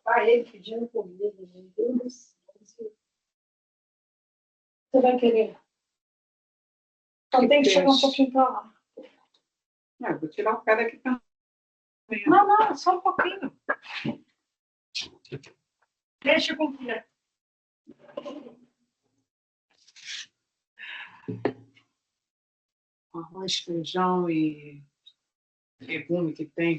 Tá ele pedindo comida, meu Deus do céu. Você vai querer? Então tem que chegar um pouquinho pra lá. Não, vou tirar o pé daqui também. Não, não, só um pouquinho. Deixa com o quê? Arroz, feijão e legume que tem.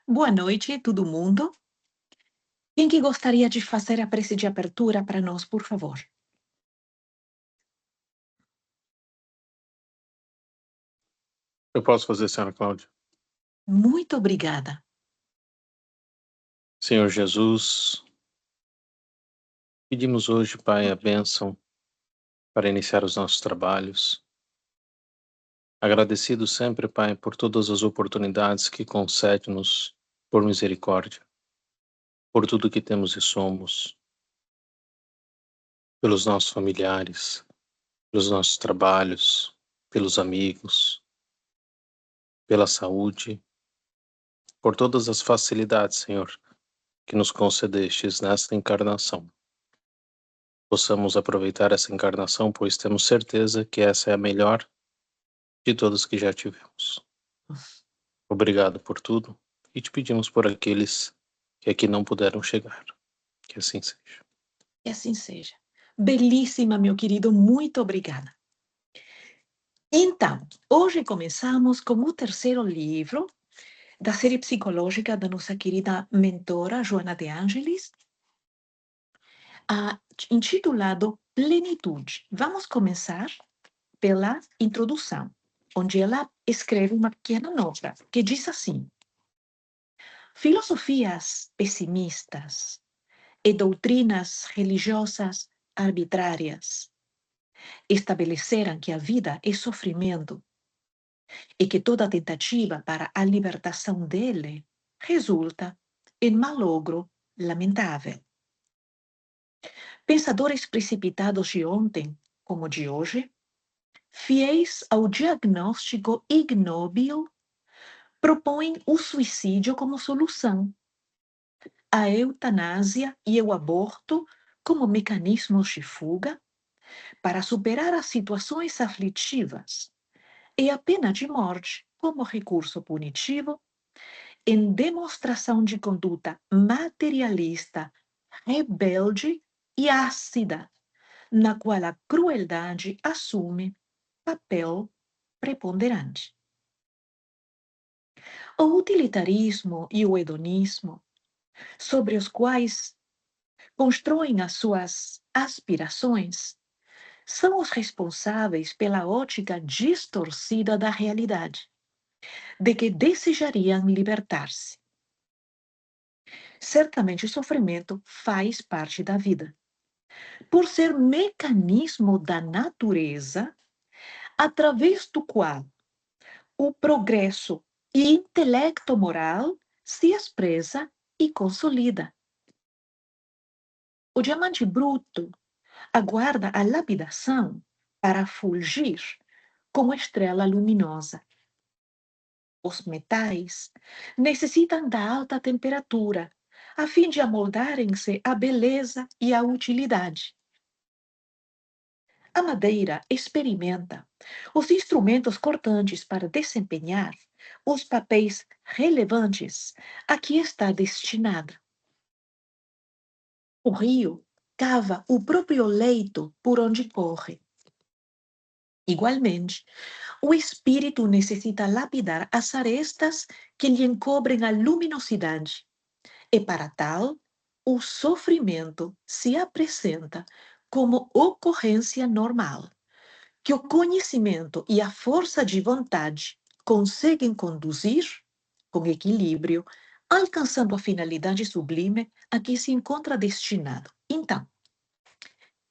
Boa noite, todo mundo. Quem que gostaria de fazer a prece de abertura para nós, por favor? Eu posso fazer, senhora Cláudia? Muito obrigada. Senhor Jesus, pedimos hoje, Pai, a bênção para iniciar os nossos trabalhos. Agradecido sempre, Pai, por todas as oportunidades que concede-nos por misericórdia, por tudo que temos e somos, pelos nossos familiares, pelos nossos trabalhos, pelos amigos, pela saúde, por todas as facilidades, Senhor, que nos concedestes nesta encarnação. Possamos aproveitar essa encarnação, pois temos certeza que essa é a melhor de todas que já tivemos. Obrigado por tudo e te pedimos por aqueles que aqui não puderam chegar. Que assim seja. Que assim seja. Belíssima, meu querido, muito obrigada. Então, hoje começamos com o terceiro livro da série psicológica da nossa querida mentora, Joana de Ângelis, intitulado Plenitude. Vamos começar pela introdução, onde ela escreve uma pequena nota que diz assim: filosofias pessimistas e doutrinas religiosas arbitrárias estabeleceram que a vida é sofrimento e que toda tentativa para a libertação dele resulta em malogro lamentável. Pensadores precipitados de ontem, como de hoje, fiéis ao diagnóstico ignóbil, propõem o suicídio como solução, a eutanásia e o aborto como mecanismos de fuga para superar as situações aflitivas e a pena de morte como recurso punitivo em demonstração de conduta materialista, rebelde e ácida, na qual a crueldade assume papel preponderante. O utilitarismo e o hedonismo, sobre os quais constroem as suas aspirações, são os responsáveis pela ótica distorcida da realidade, de que desejariam libertar-se. Certamente o sofrimento faz parte da vida, por ser mecanismo da natureza através do qual o progresso e intelecto moral se expressa e consolida. O diamante bruto aguarda a lapidação para fulgir como estrela luminosa. Os metais necessitam da alta temperatura a fim de amoldarem-se à beleza e à utilidade. A madeira experimenta os instrumentos cortantes para desempenhar os papéis relevantes a que está destinada. O rio cava o próprio leito por onde corre. Igualmente, o espírito necessita lapidar as arestas que lhe encobrem a luminosidade, e para tal, o sofrimento se apresenta como ocorrência normal, que o conhecimento e a força de vontade conseguem conduzir com equilíbrio, alcançando a finalidade sublime a que se encontra destinado. Então,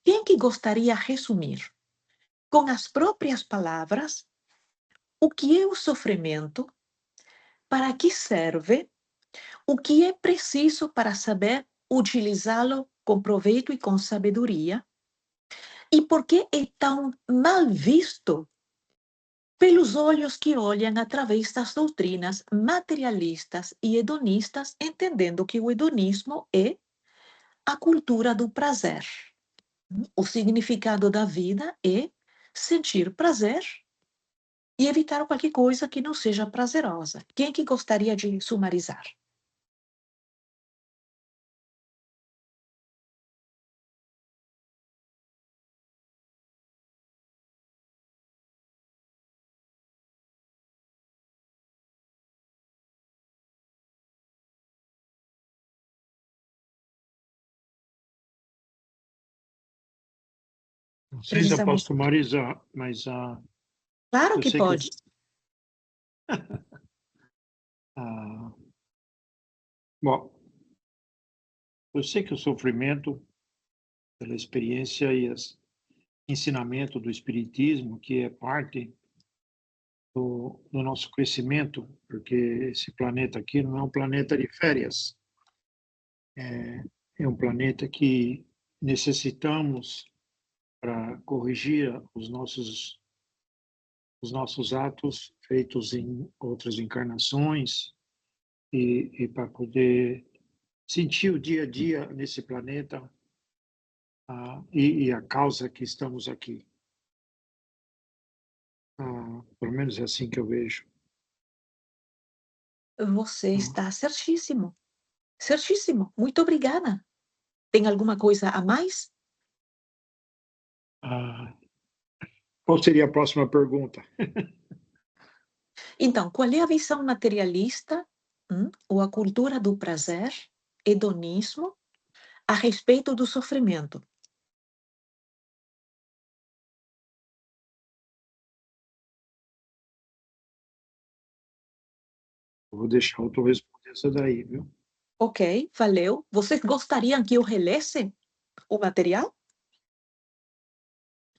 quem que gostaria de resumir com as próprias palavras o que é o sofrimento, para que serve, o que é preciso para saber utilizá-lo com proveito e com sabedoria, e por que é tão mal visto pelos olhos que olham através das doutrinas materialistas e hedonistas, entendendo que o hedonismo é a cultura do prazer. O significado da vida é sentir prazer e evitar qualquer coisa que não seja prazerosa. Quem que gostaria de sumarizar? Não sei se eu Precisamos. posso sumarizar, mas Claro eu que sei pode. Bom, eu sei que o sofrimento, pela experiência e ensinamento do Espiritismo, que é parte do nosso crescimento, porque esse planeta aqui não é um planeta de férias, é um planeta que necessitamos para corrigir os nossos atos feitos em outras encarnações e para poder sentir o dia a dia nesse planeta e a causa que estamos aqui. Pelo menos é assim que eu vejo. Você está certíssimo. Certíssimo. Muito obrigada. Tem alguma coisa a mais? Qual seria a próxima pergunta? Então, qual é a visão materialista ou a cultura do prazer, hedonismo, a respeito do sofrimento? Eu vou deixar o autor responder essa daí, viu? Ok, valeu. Vocês gostariam que eu relesse o material?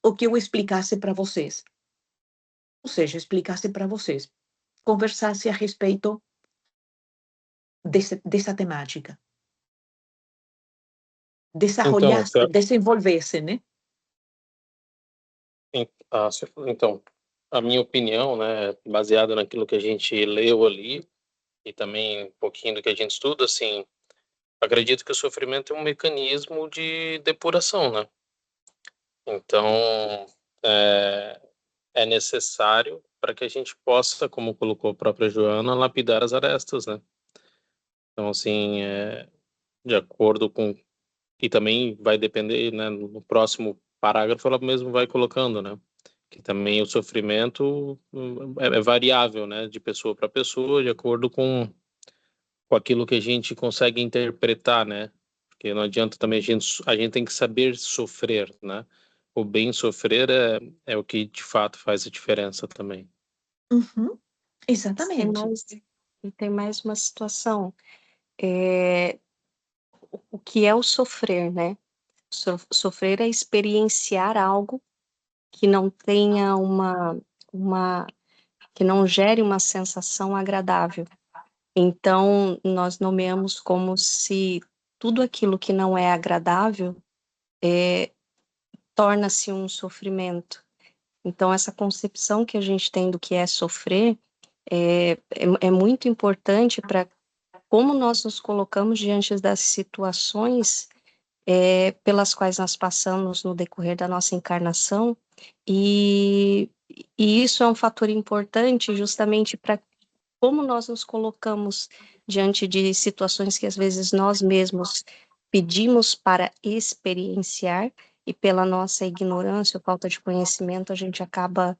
Ou que eu explicasse para vocês? Ou seja, explicasse para vocês, conversasse a respeito dessa temática. Desarrollasse, desenvolvesse, né? Então, a minha opinião, né, baseada naquilo que a gente leu ali e também um pouquinho do que a gente estuda, assim, acredito que o sofrimento é um mecanismo de depuração, né? Então, é necessário para que a gente possa, como colocou a própria Joana, lapidar as arestas, né? Então, assim, de acordo com... E também vai depender, né, no próximo parágrafo ela mesmo vai colocando, né? Que também o sofrimento é variável, né, de pessoa para pessoa, de acordo com aquilo que a gente consegue interpretar, né? Porque não adianta também a gente tem que saber sofrer, né? O bem sofrer é o que de fato faz a diferença também. Uhum, exatamente. Tem mais uma situação. O que é o sofrer, né? Sofrer é experienciar algo que não tenha que não gere uma sensação agradável. Então, nós nomeamos como se tudo aquilo que não é agradável torna-se um sofrimento. Então, essa concepção que a gente tem do que é sofrer é muito importante para como nós nos colocamos diante das situações pelas quais nós passamos no decorrer da nossa encarnação, e isso é um fator importante justamente para como nós nos colocamos diante de situações que às vezes nós mesmos pedimos para experienciar, e pela nossa ignorância ou falta de conhecimento, a gente acaba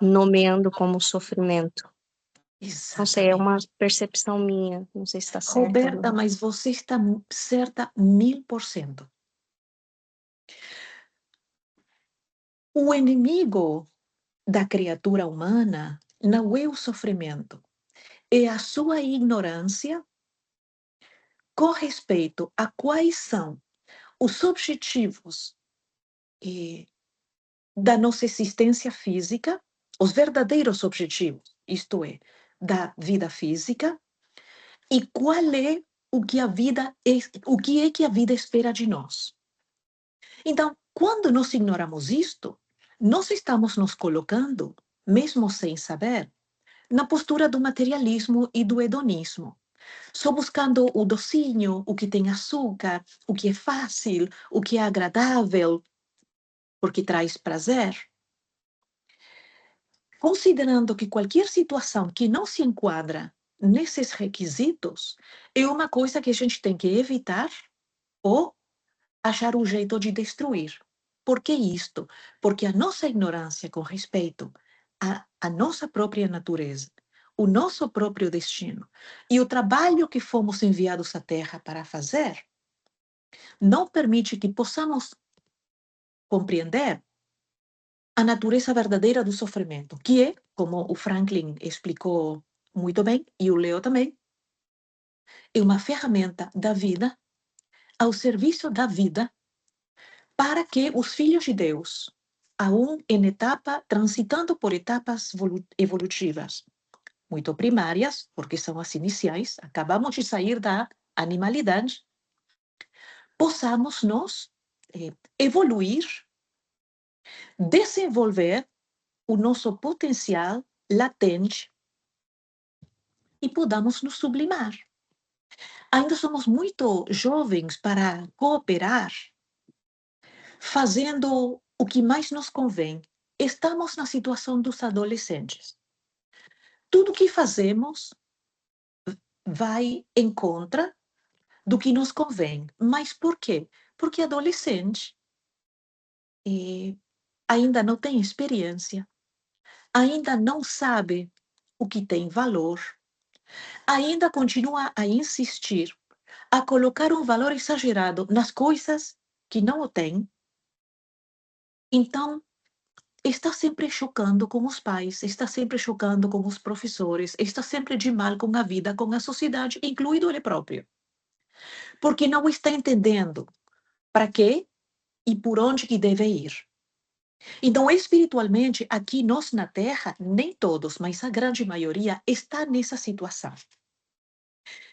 nomeando como sofrimento. Não sei, é uma percepção minha, não sei se está certa. Roberta, mas você está certa 1000%. O inimigo da criatura humana não é o sofrimento, é a sua ignorância com respeito a quais são os objetivos da nossa existência física, os verdadeiros objetivos, isto é, da vida física, e qual é o que é que a vida espera de nós. Então, quando nós ignoramos isto, nós estamos nos colocando, mesmo sem saber, na postura do materialismo e do hedonismo, só buscando o docinho, o que tem açúcar, o que é fácil, o que é agradável, porque traz prazer. Considerando que qualquer situação que não se enquadra nesses requisitos é uma coisa que a gente tem que evitar ou achar um jeito de destruir. Por que isto? Porque a nossa ignorância com respeito à nossa própria natureza, o nosso próprio destino e o trabalho que fomos enviados à Terra para fazer, não permite que possamos compreender a natureza verdadeira do sofrimento, que é, como o Franklin explicou muito bem, e o Leo também, é uma ferramenta da vida, ao serviço da vida, para que os filhos de Deus, transitando por etapas evolutivas, muito primárias, porque são as iniciais, acabamos de sair da animalidade, possamos nós evoluir, desenvolver o nosso potencial latente e podamos nos sublimar. Ainda somos muito jovens para cooperar, fazendo o que mais nos convém. Estamos na situação dos adolescentes. Tudo que fazemos vai em contra do que nos convém. Mas por quê? Porque adolescente ainda não tem experiência, ainda não sabe o que tem valor, ainda continua a insistir, a colocar um valor exagerado nas coisas que não o tem. Então, está sempre chocando com os pais, está sempre chocando com os professores, está sempre de mal com a vida, com a sociedade, incluído ele próprio. Porque não está entendendo para quê e por onde que deve ir. Então, espiritualmente, aqui nós na Terra, nem todos, mas a grande maioria, está nessa situação.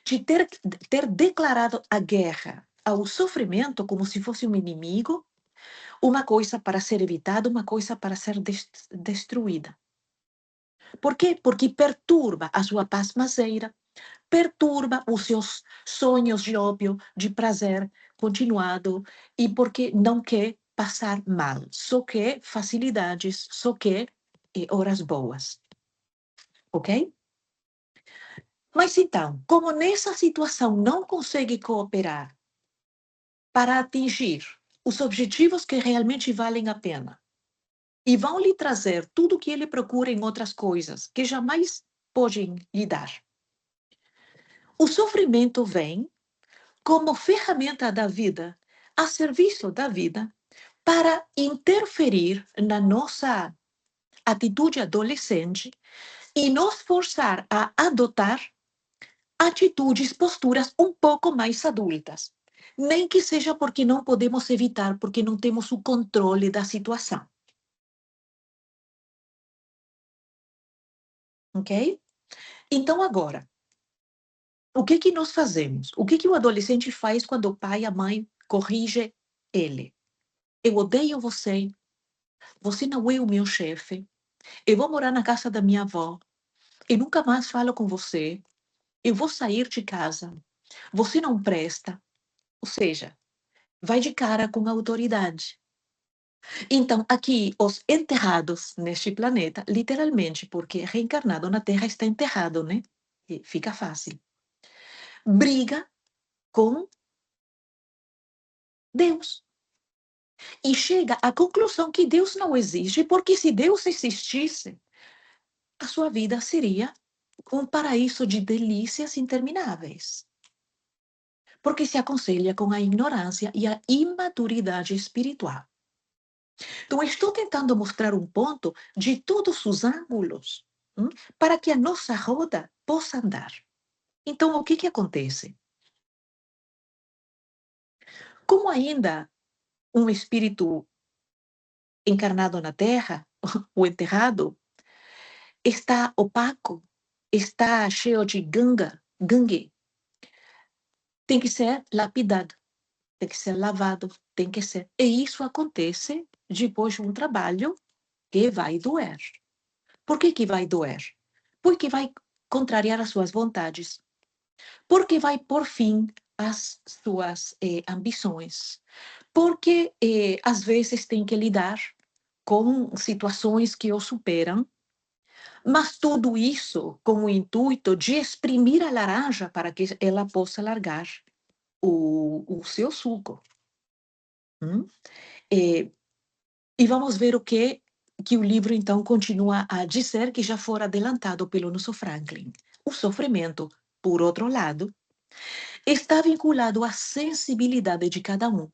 De ter declarado a guerra ao sofrimento como se fosse um inimigo, uma coisa para ser evitada, uma coisa para ser destruída. Por quê? Porque perturba a sua pasmaceira, perturba os seus sonhos de ópio, de prazer continuado, e porque não quer passar mal, só quer facilidades, só quer horas boas. Ok? Mas então, como nessa situação não consegue cooperar para atingir os objetivos que realmente valem a pena, e vão lhe trazer tudo o que ele procura em outras coisas, que jamais podem lhe dar. O sofrimento vem como ferramenta da vida, a serviço da vida, para interferir na nossa atitude adolescente e nos forçar a adotar atitudes, posturas um pouco mais adultas. Nem que seja porque não podemos evitar, porque não temos o controle da situação. Ok? Então, agora, o que que nós fazemos? O que que o adolescente faz quando o pai e a mãe corrigem ele? Eu odeio você, você não é o meu chefe, eu vou morar na casa da minha avó, eu nunca mais falo com você, eu vou sair de casa, você não presta. Ou seja, vai de cara com a autoridade. Então, aqui, os enterrados neste planeta, literalmente, porque reencarnado na Terra está enterrado, né? E fica fácil. Briga com Deus. E chega à conclusão que Deus não existe, porque se Deus existisse, a sua vida seria um paraíso de delícias intermináveis. Porque se aconselha com a ignorância e a imaturidade espiritual. Então, estou tentando mostrar um ponto de todos os ângulos, para que a nossa roda possa andar. Então, o que que acontece? Como ainda um espírito encarnado na Terra, o enterrado, está opaco, está cheio de gangue, tem que ser lapidado, tem que ser lavado, tem que ser. E isso acontece depois de um trabalho que vai doer. Por que que vai doer? Porque vai contrariar as suas vontades. Porque vai pôr fim às suas ambições. Porque às vezes tem que lidar com situações que o superam, mas tudo isso com o intuito de exprimir a laranja para que ela possa largar o seu suco. E vamos ver o que o livro, então, continua a dizer, que já fora adelantado pelo nosso Franklin. O sofrimento, por outro lado, está vinculado à sensibilidade de cada um,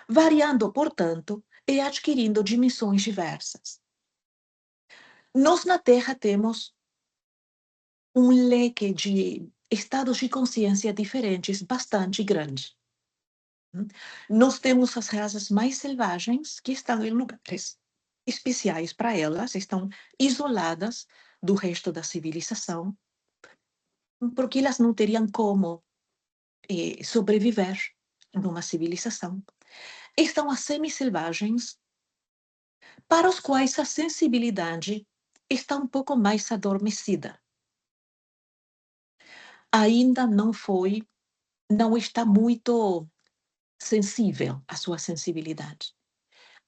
variando, portanto, e adquirindo dimensões diversas. Nós na Terra temos um leque de estados de consciência diferentes bastante grande. Nós temos as raças mais selvagens que estão em lugares especiais para elas, estão isoladas do resto da civilização, porque elas não teriam como sobreviver numa civilização. Estão as semi-selvagens, para os quais a sensibilidade está um pouco mais adormecida. Ainda não está muito sensível a sua sensibilidade.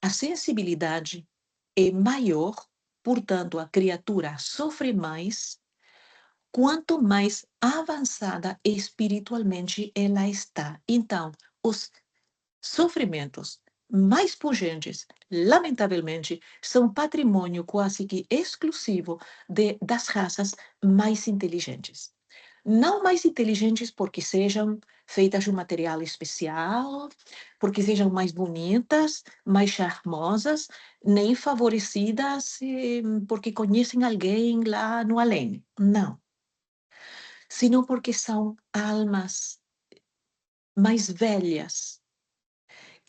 A sensibilidade é maior, portanto, a criatura sofre mais quanto mais avançada espiritualmente ela está. Então, os sofrimentos mais pungentes, lamentavelmente, são patrimônio quase que exclusivo das raças mais inteligentes. Não mais inteligentes porque sejam feitas de um material especial, porque sejam mais bonitas, mais charmosas, nem favorecidas porque conhecem alguém lá no além. Não. Sino porque são almas mais velhas,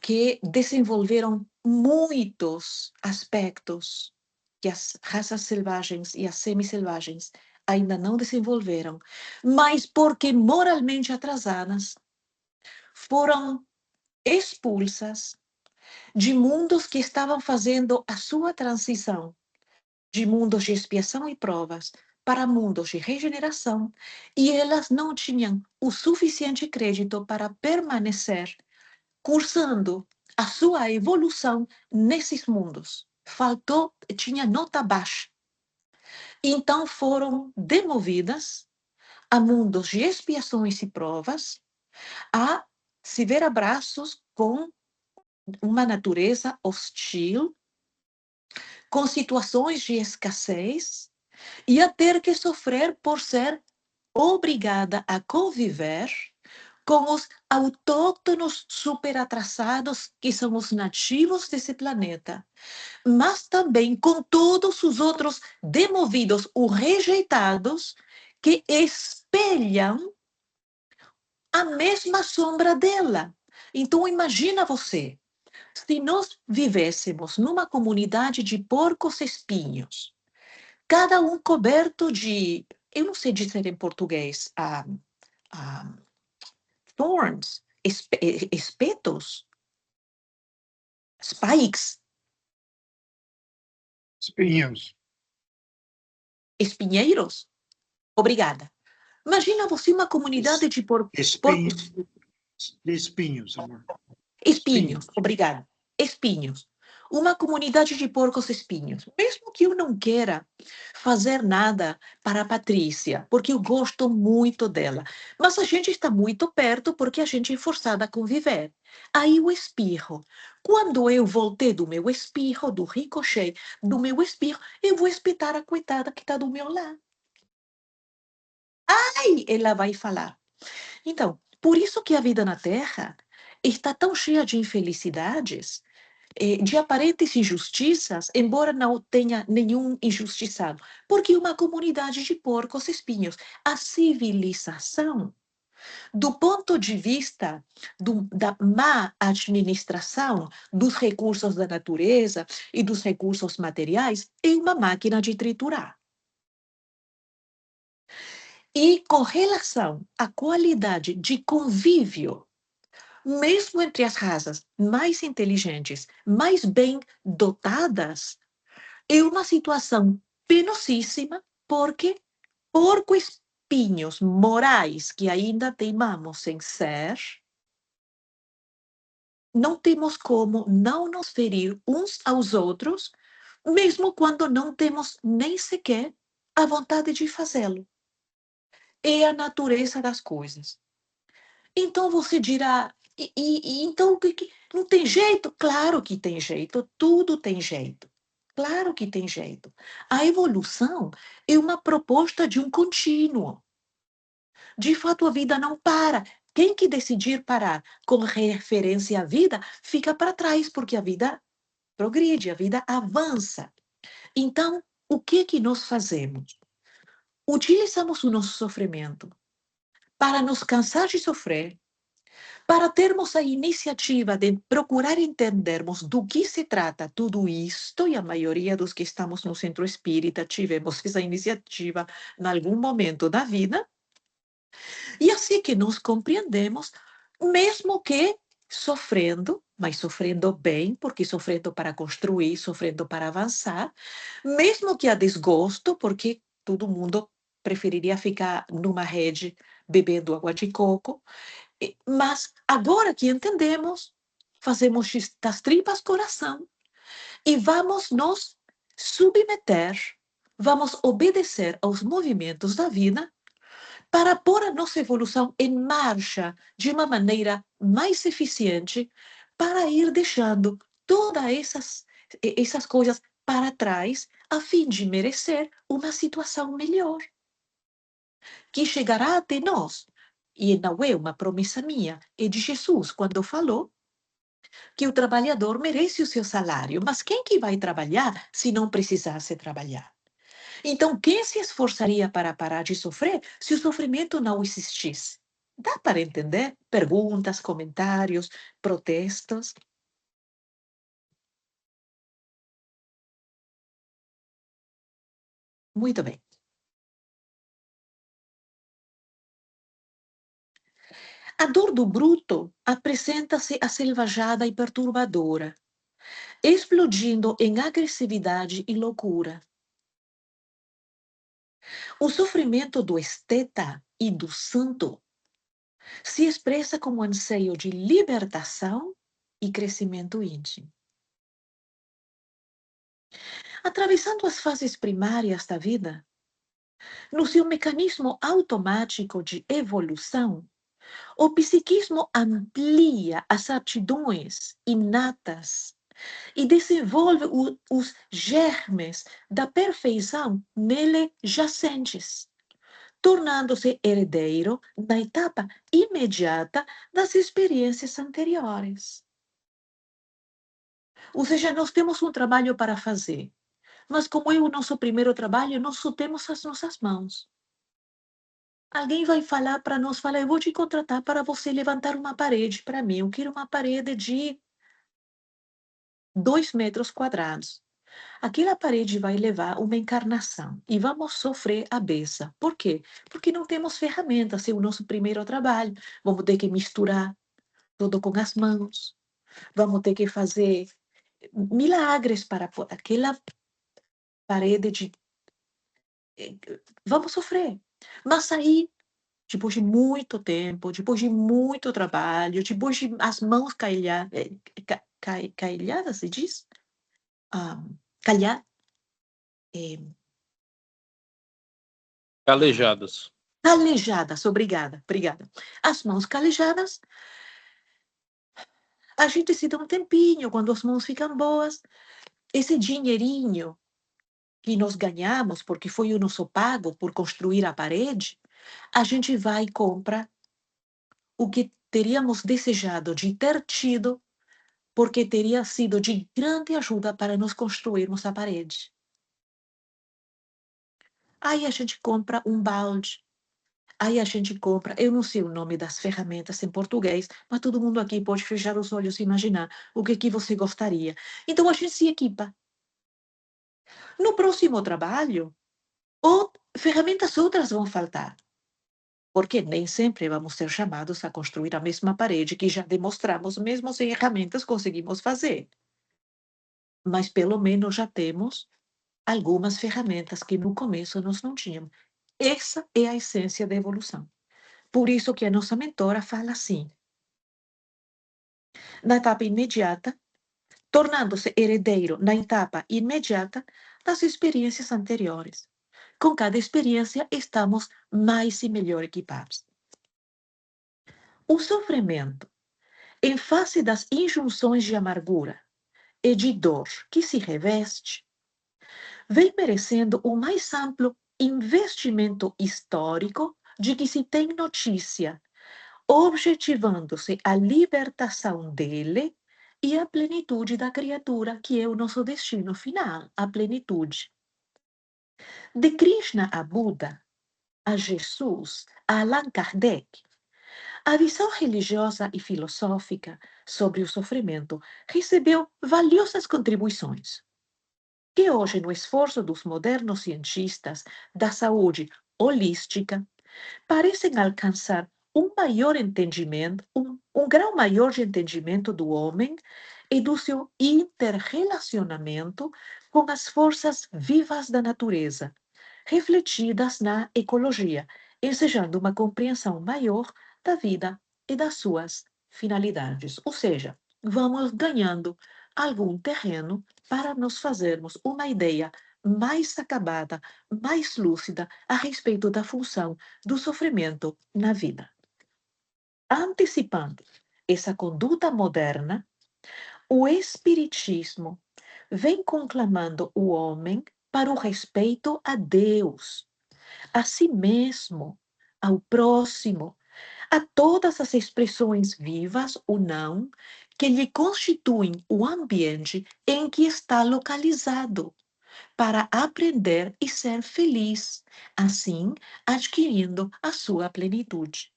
que desenvolveram muitos aspectos que as raças selvagens e as semi-selvagens ainda não desenvolveram, mas porque moralmente atrasadas, foram expulsas de mundos que estavam fazendo a sua transição de mundos de expiação e provas para mundos de regeneração, e elas não tinham o suficiente crédito para permanecer cursando a sua evolução nesses mundos. Tinha nota baixa. Então foram demovidas a mundos de expiações e provas, a se ver a braços com uma natureza hostil, com situações de escassez, e a ter que sofrer por ser obrigada a conviver com os autóctonos superatrasados, que são os nativos desse planeta, mas também com todos os outros demovidos ou rejeitados que espelham a mesma sombra dela. Então, imagina você, se nós vivêssemos numa comunidade de porcos espinhos, cada um coberto de, eu não sei dizer em português, thorns, espetos, spikes, espinheiros. Obrigada. Imagina você uma comunidade de porcos. Espinhos, amor. Espinhos, obrigada. Espinhos. Uma comunidade de porcos espinhos. Mesmo que eu não queira fazer nada para a Patrícia, porque eu gosto muito dela, mas a gente está muito perto porque a gente é forçada a conviver. Aí o espirro. Quando eu voltei do meu espirro, do ricochet, do meu espirro, eu vou espetar a coitada que está do meu lado. Ai, ela vai falar. Então, por isso que a vida na Terra está tão cheia de infelicidades, de aparentes injustiças, embora não tenha nenhum injustiçado, porque uma comunidade de porcos espinhos, a civilização, do ponto de vista da má administração dos recursos da natureza e dos recursos materiais, é uma máquina de triturar. E com relação à qualidade de convívio, mesmo entre as raças mais inteligentes, mais bem dotadas, é uma situação penosíssima, porque porco-espinhos morais que ainda teimamos em ser, não temos como não nos ferir uns aos outros, mesmo quando não temos nem sequer a vontade de fazê-lo. É a natureza das coisas. Então você dirá, então não tem jeito? Claro que tem jeito, tudo tem jeito. Claro que tem jeito. A evolução é uma proposta de um contínuo. De fato, a vida não para. Quem que decidir parar com referência à vida fica para trás, porque a vida progride, a vida avança. Então, o que nós fazemos? Utilizamos o nosso sofrimento para nos cansar de sofrer, para termos a iniciativa de procurar entendermos do que se trata tudo isto, e a maioria dos que estamos no centro espírita tivemos essa iniciativa em algum momento da vida, e assim que nós compreendemos, mesmo que sofrendo, mas sofrendo bem, porque sofrendo para construir, sofrendo para avançar, mesmo que a desgosto, porque todo mundo preferiria ficar numa rede bebendo água de coco, mas agora que entendemos, fazemos das tripas coração e vamos nos submeter, vamos obedecer aos movimentos da vida para pôr a nossa evolução em marcha de uma maneira mais eficiente, para ir deixando todas essas coisas para trás, a fim de merecer uma situação melhor, que chegará até nós. E não é uma promessa minha, é de Jesus, quando falou que o trabalhador merece o seu salário. Mas quem que vai trabalhar se não precisasse trabalhar? Então, quem se esforçaria para parar de sofrer se o sofrimento não existisse? Dá para entender? Perguntas, comentários, protestos. Muito bem. A dor do bruto apresenta-se aselvajada e perturbadora, explodindo em agressividade e loucura. O sofrimento do esteta e do santo se expressa como anseio de libertação e crescimento íntimo. Atravessando as fases primárias da vida, no seu mecanismo automático de evolução, o psiquismo amplia as aptidões inatas e desenvolve os germes da perfeição nele jacentes, tornando-se herdeiro na etapa imediata das experiências anteriores. Ou seja, nós temos um trabalho para fazer, mas como é o nosso primeiro trabalho, nós só temos as nossas mãos. Alguém vai falar para nós, eu vou te contratar para você levantar uma parede para mim. Eu quero uma parede de 2 metros quadrados. Aquela parede vai levar uma encarnação e vamos sofrer a beça. Por quê? Porque não temos ferramentas, é o nosso primeiro trabalho. Vamos ter que misturar tudo com as mãos. Vamos ter que fazer milagres para aquela parede de... Vamos sofrer. Mas aí, depois de muito tempo, depois de muito trabalho, depois de as mãos cailhadas, se diz? Calhar. Calejadas. Calejadas, obrigada. As mãos calejadas, a gente se dá um tempinho, quando as mãos ficam boas, esse dinheirinho que nós ganhamos, porque foi o nosso pago por construir a parede, a gente vai e compra o que teríamos desejado de ter tido, porque teria sido de grande ajuda para nós construirmos a parede. Aí a gente compra um balde, aí a gente compra, eu não sei o nome das ferramentas em português, mas todo mundo aqui pode fechar os olhos e imaginar o que você gostaria. Então a gente se equipa. No próximo trabalho, ferramentas outras vão faltar, porque nem sempre vamos ser chamados a construir a mesma parede que já demonstramos, mesmo sem ferramentas conseguimos fazer. Mas pelo menos já temos algumas ferramentas que no começo nós não tínhamos. Essa é a essência da evolução. Por isso que a nossa mentora fala assim: na etapa imediata, tornando-se herdeiro na etapa imediata das experiências anteriores. Com cada experiência, estamos mais e melhor equipados. O sofrimento, em face das injunções de amargura e de dor que se reveste, vem merecendo o mais amplo investimento histórico de que se tem notícia, objetivando-se a libertação dele e a plenitude da criatura, que é o nosso destino final, a plenitude. De Krishna a Buda, a Jesus, a Allan Kardec, a visão religiosa e filosófica sobre o sofrimento recebeu valiosas contribuições, que hoje, no esforço dos modernos cientistas da saúde holística, parecem alcançar um maior entendimento, um grau maior de entendimento do homem e do seu interrelacionamento com as forças vivas da natureza, refletidas na ecologia, ensejando uma compreensão maior da vida e das suas finalidades. Ou seja, vamos ganhando algum terreno para nos fazermos uma ideia mais acabada, mais lúcida a respeito da função do sofrimento na vida. Antecipando essa conduta moderna, o Espiritismo vem conclamando o homem para o respeito a Deus, a si mesmo, ao próximo, a todas as expressões vivas ou não que lhe constituem o ambiente em que está localizado, para aprender e ser feliz, assim adquirindo a sua plenitude.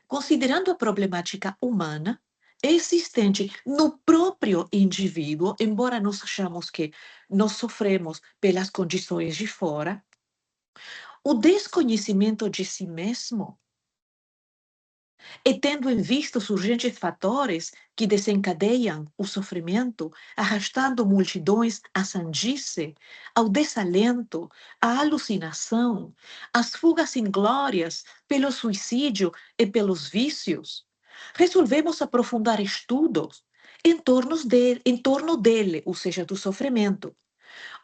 Considerando a problemática humana existente no próprio indivíduo, embora nós achamos que nós sofremos pelas condições de fora, o desconhecimento de si mesmo, e tendo em vista os urgentes fatores que desencadeiam o sofrimento, arrastando multidões à sandice, ao desalento, à alucinação, às fugas inglórias pelo suicídio e pelos vícios, resolvemos aprofundar estudos em torno dele, ou seja, do sofrimento.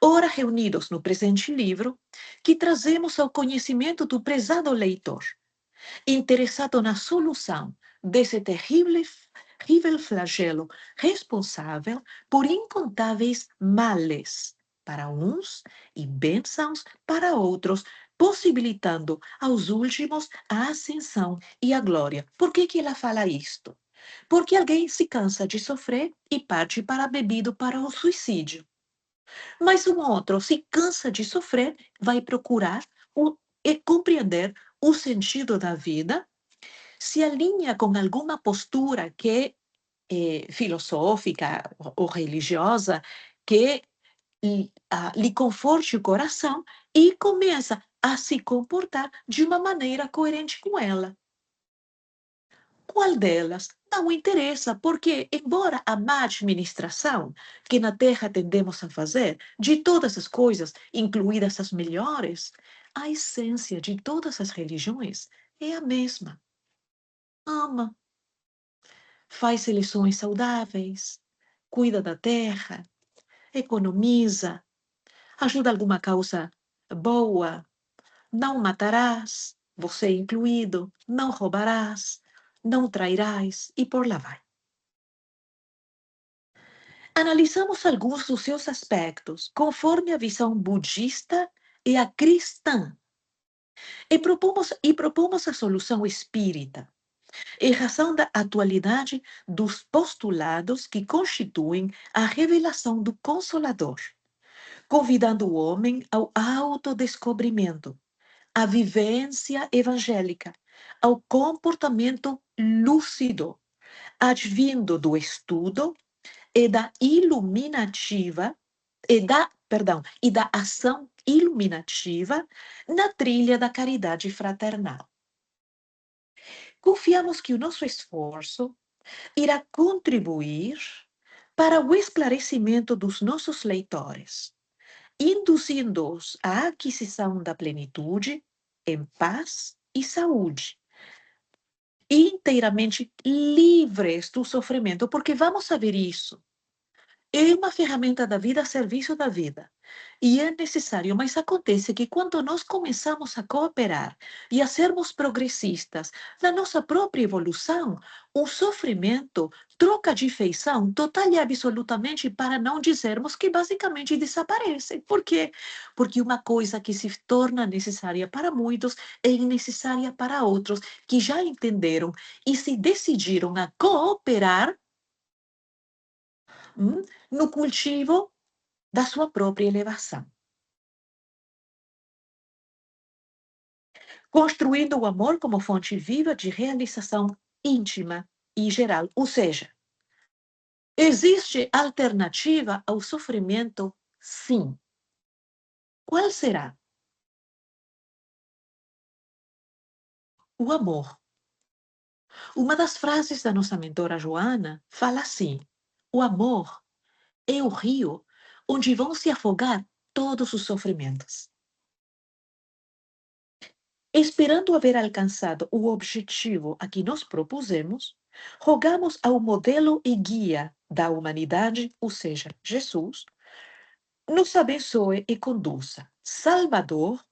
Ora reunidos no presente livro, que trazemos ao conhecimento do prezado leitor, interessado na solução desse terrível flagelo responsável por incontáveis males para uns e bênçãos para outros, possibilitando aos últimos a ascensão e a glória. Por que ela fala isto? Porque alguém se cansa de sofrer e parte para a bebida para o suicídio. Mas um outro se cansa de sofrer, vai procurar e compreender o sentido da vida, se alinha com alguma postura que é filosófica ou religiosa, que lhe conforte o coração e começa a se comportar de uma maneira coerente com ela. Qual delas? Não interessa, porque, embora a má administração que na Terra tendemos a fazer, de todas as coisas, incluídas as melhores, a essência de todas as religiões é a mesma. Ama, faz seleções saudáveis, cuida da terra, economiza, ajuda alguma causa boa, não matarás, você incluído, não roubarás, não trairás e por lá vai. Analisamos alguns dos seus aspectos conforme a visão budista e a cristã e propomos a solução espírita, em razão da atualidade dos postulados que constituem a revelação do Consolador, convidando o homem ao autodescobrimento, à vivência evangélica, ao comportamento lúcido, advindo do estudo e da ação iluminativa na trilha da caridade fraternal. Confiamos que o nosso esforço irá contribuir para o esclarecimento dos nossos leitores, induzindo-os à aquisição da plenitude em paz e saúde, inteiramente livres do sofrimento, porque vamos saber isso. é uma ferramenta da vida a serviço da vida. E é necessário, mas acontece que quando nós começamos a cooperar e a sermos progressistas na nossa própria evolução, o sofrimento troca de feição total e absolutamente, para não dizermos que basicamente desaparece. Por quê? Porque uma coisa que se torna necessária para muitos é innecessária para outros que já entenderam e se decidiram a cooperar no cultivo da sua própria elevação. Construindo o amor como fonte viva de realização íntima e geral. Ou seja, existe alternativa ao sofrimento? Sim. Qual será? O amor. Uma das frases da nossa mentora Joana fala assim: o amor é o rio onde vão se afogar todos os sofrimentos. Esperando haver alcançado o objetivo a que nos propusemos, rogamos ao modelo e guia da humanidade, ou seja, Jesus, nos abençoe e conduza. Salvador,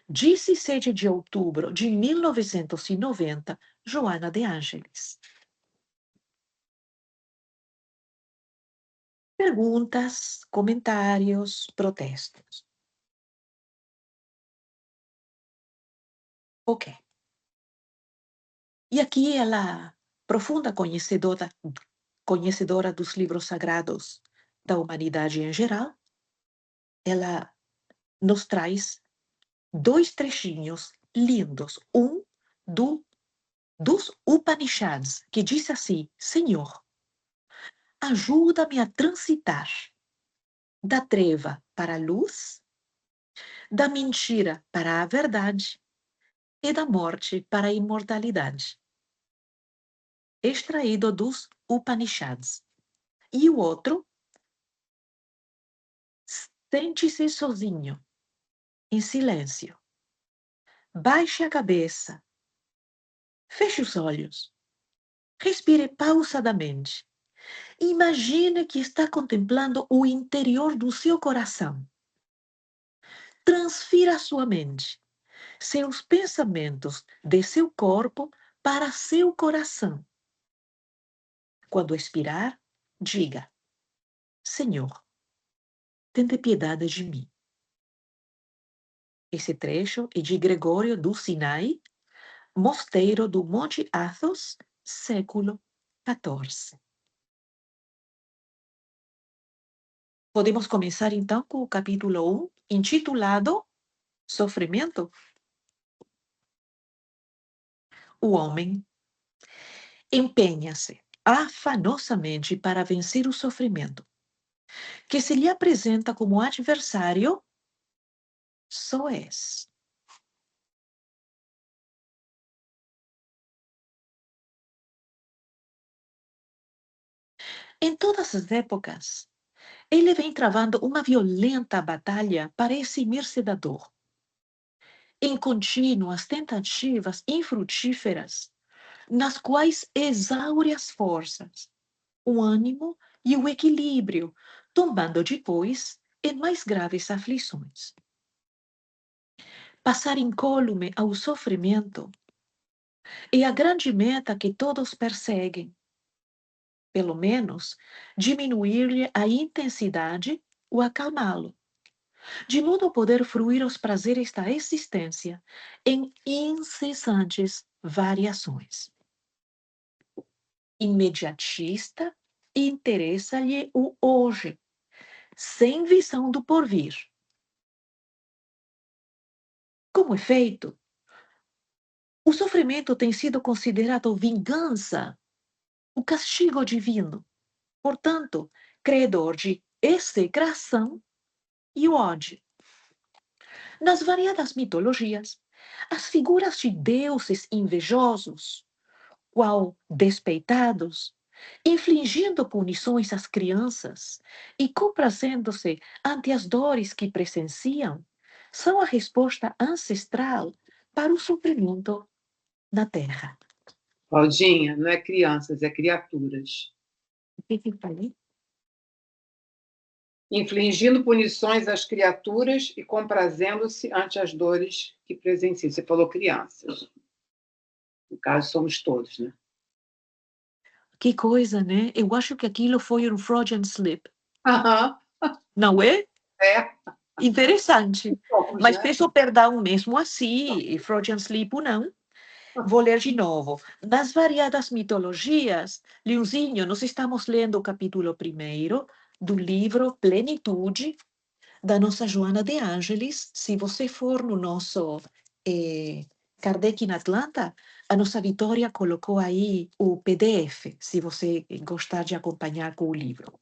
17 de outubro de 1990, Joana de Ângeles. Perguntas, comentários, protestos. Ok. E aqui ela, profunda conhecedora dos livros sagrados da humanidade em geral, ela nos traz 2 trechinhos lindos. Um dos Upanishads, que diz assim: Senhor, ajuda-me a transitar da treva para a luz, da mentira para a verdade e da morte para a imortalidade. Extraído dos Upanishads. E o outro: sente-se sozinho, em silêncio. Baixe a cabeça. Feche os olhos. Respire pausadamente. Imagine que está contemplando o interior do seu coração. Transfira sua mente, seus pensamentos de seu corpo para seu coração. Quando expirar, diga: Senhor, tende piedade de mim. Esse trecho é de Gregório do Sinai, mosteiro do Monte Athos, século XIV. Podemos começar então com o capítulo 1, intitulado Sofrimento. O homem empenha-se afanosamente para vencer o sofrimento, que se lhe apresenta como adversário, soez. Em todas as épocas, ele vem travando uma violenta batalha para eximir-se da dor, em contínuas tentativas infrutíferas, nas quais exaure as forças, o ânimo e o equilíbrio, tombando depois em mais graves aflições. Passar incólume ao sofrimento é a grande meta que todos perseguem. Pelo menos, diminuir-lhe a intensidade ou acalmá-lo, de modo a poder fruir os prazeres da existência em incessantes variações. Imediatista, interessa-lhe o hoje, sem visão do porvir. Como efeito, o sofrimento tem sido considerado vingança, o castigo divino, portanto, credor de execração e ódio. Nas variadas mitologias, as figuras de deuses invejosos, qual despeitados, infligindo punições às crianças e comprazendo-se ante as dores que presenciam, são a resposta ancestral para o sofrimento na Terra. Claudinha, não é crianças, é criaturas. O que eu falei? infligindo punições às criaturas e comprazendo-se ante as dores que presenciam. Você falou crianças. No caso, somos todos, né? Que coisa, né? Eu acho que aquilo foi um Freudian slip, Aham, não é? é. Interessante. Somos, Mas né? peço perdão mesmo assim, e Freudian slip não. Vou ler de novo. Nas variadas mitologias, Leonzinho, nós estamos lendo o capítulo 1º do livro Plenitude, da nossa Joana de Ângeles. Se você for no nosso Kardec em Atlanta, a nossa Vitória colocou aí o PDF, se você gostar de acompanhar com o livro.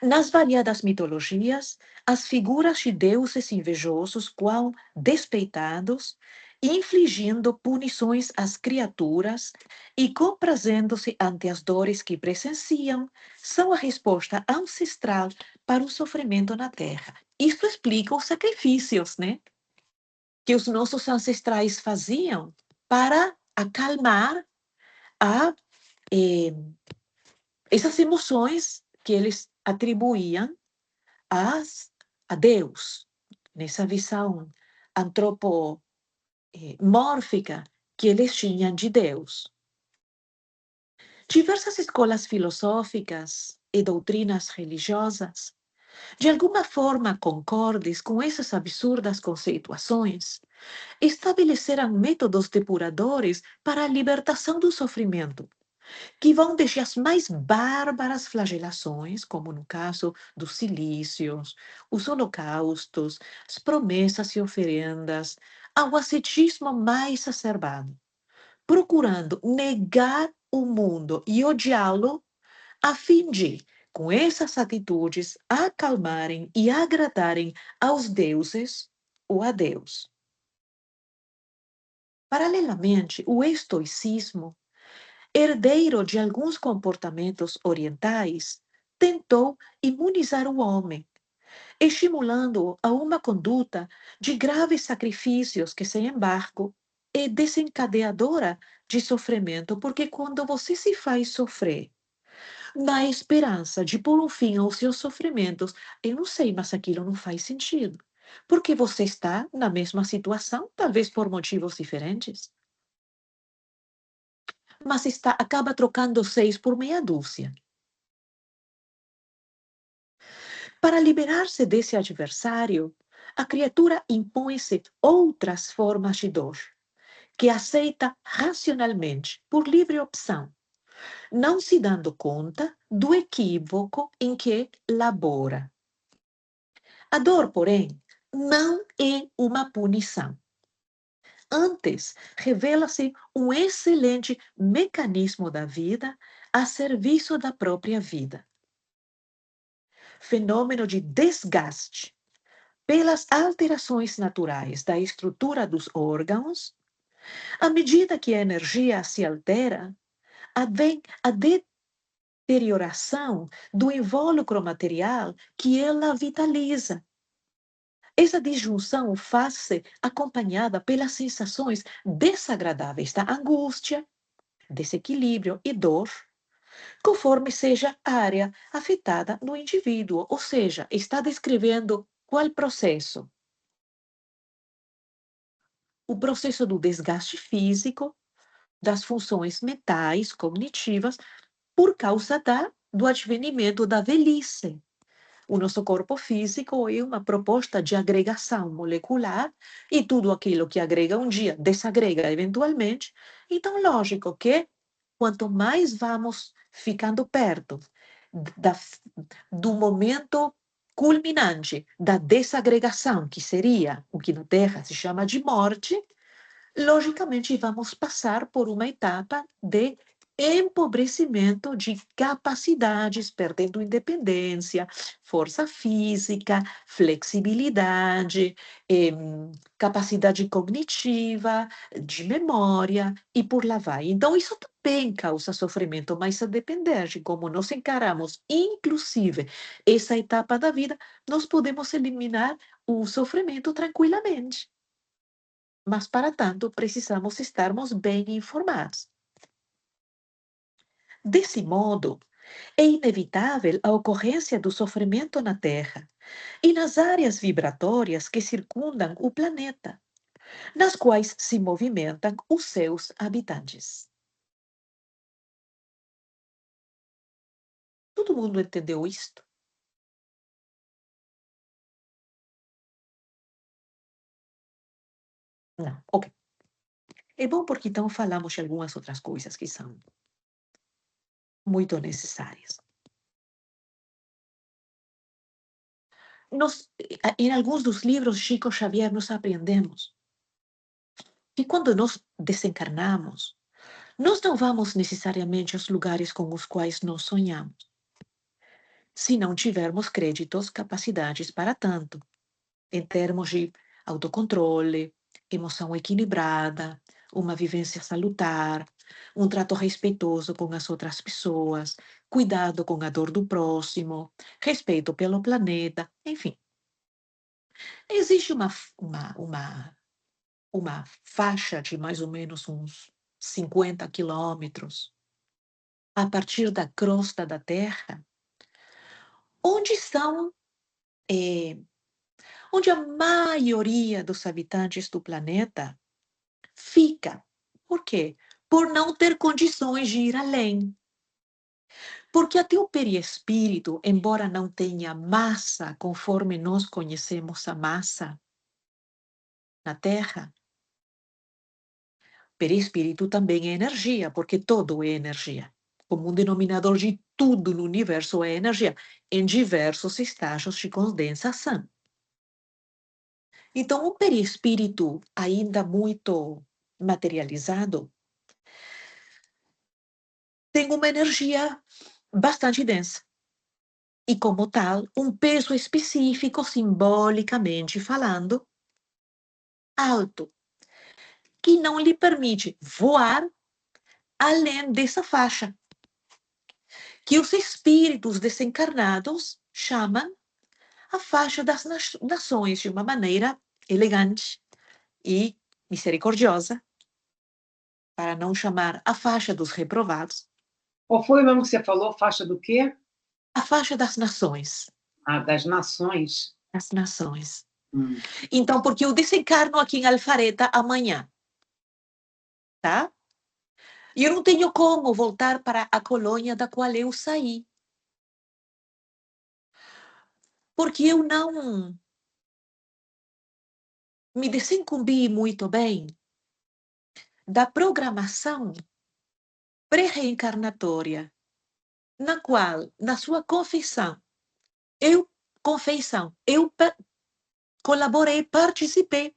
Nas variadas mitologias, as figuras de deuses invejosos, quão despeitados, infligindo punições às criaturas e comprazendo-se ante as dores que presenciam, são a resposta ancestral para o sofrimento na Terra. Isto explica os sacrifícios, né? Que os nossos ancestrais faziam para acalmar essas emoções que eles atribuíam a Deus, nessa visão antropomórfica que eles tinham de Deus. Diversas escolas filosóficas e doutrinas religiosas, de alguma forma concordes com essas absurdas conceituações, estabeleceram métodos depuradores para a libertação do sofrimento, que vão desde as mais bárbaras flagelações, como no caso dos cilícios, os holocaustos, as promessas e oferendas, ao ascetismo mais exacerbado, procurando negar o mundo e odiá-lo, a fim de, com essas atitudes, acalmarem e agradarem aos deuses ou a Deus. Paralelamente, o estoicismo, herdeiro de alguns comportamentos orientais, tentou imunizar o homem, estimulando-o a uma conduta de graves sacrifícios que, sem embargo, é desencadeadora de sofrimento, porque quando você se faz sofrer na esperança de pôr um fim aos seus sofrimentos, eu não sei, mas aquilo não faz sentido, porque você está na mesma situação, talvez por motivos diferentes, mas acaba trocando 6 por meia dúzia. Para liberar-se desse adversário, a criatura impõe-se outras formas de dor, que aceita racionalmente, por livre opção, não se dando conta do equívoco em que labora. A dor, porém, não é uma punição. Antes, revela-se um excelente mecanismo da vida a serviço da própria vida. Fenômeno de desgaste pelas alterações naturais da estrutura dos órgãos, à medida que a energia se altera, advém a deterioração do invólucro material que ela vitaliza. Essa disjunção faz-se acompanhada pelas sensações desagradáveis da angústia, desequilíbrio e dor, conforme seja a área afetada no indivíduo, ou seja, está descrevendo qual processo? O processo do desgaste físico, das funções mentais, cognitivas, por causa do advenimento da velhice. O nosso corpo físico é uma proposta de agregação molecular e tudo aquilo que agrega um dia desagrega eventualmente. Então, lógico que quanto mais vamos ficando perto da, do momento culminante da desagregação, que seria o que na Terra se chama de morte, logicamente vamos passar por uma etapa de empobrecimento de capacidades, perdendo independência, força física, flexibilidade, capacidade cognitiva, de memória e por lá vai. Então, isso também causa sofrimento, mas a depender de como nós encaramos, inclusive, essa etapa da vida, nós podemos eliminar o sofrimento tranquilamente. Mas, para tanto, precisamos estarmos bem informados. Desse modo, É inevitável a ocorrência do sofrimento na Terra e nas áreas vibratórias que circundam o planeta, nas quais se movimentam os seus habitantes. Todo mundo entendeu isto? Não, ok. É bom porque então falamos de algumas outras coisas que são muito necessárias. Em alguns dos livros de Chico Xavier, nós aprendemos que quando nós desencarnamos, nós não vamos necessariamente aos lugares com os quais nós sonhamos, se não tivermos créditos, capacidades para tanto, em termos de autocontrole, emoção equilibrada, uma vivência salutar, um trato respeitoso com as outras pessoas, cuidado com a dor do próximo, respeito pelo planeta, enfim. Existe uma faixa de mais ou menos uns 50 quilômetros a partir da crosta da Terra, onde são, onde a maioria dos habitantes do planeta fica. Por quê? Por não ter condições de ir além. Porque até o perispírito, embora não tenha massa, conforme nós conhecemos a massa na Terra, perispírito também é energia, porque todo é energia. Como um denominador de tudo no universo é energia, em diversos estágios de condensação. Então, o perispírito, ainda muito materializado, tem uma energia bastante densa. E, como tal, um peso específico, simbolicamente falando, alto, que não lhe permite voar além dessa faixa, que os espíritos desencarnados chamam a faixa das nações, de uma maneira elegante e misericordiosa, para não chamar a faixa dos reprovados, Qual foi o nome que você falou? Faixa do quê? a faixa das nações. Ah, das nações. As nações. Hum. Então, porque eu desencarno aqui em Alpharetta amanhã, tá? E eu não tenho como voltar para a colônia da qual eu saí. Porque eu não me desincumbi muito bem da programação pré-reencarnatória, na qual, na sua confeição, eu colaborei, participei,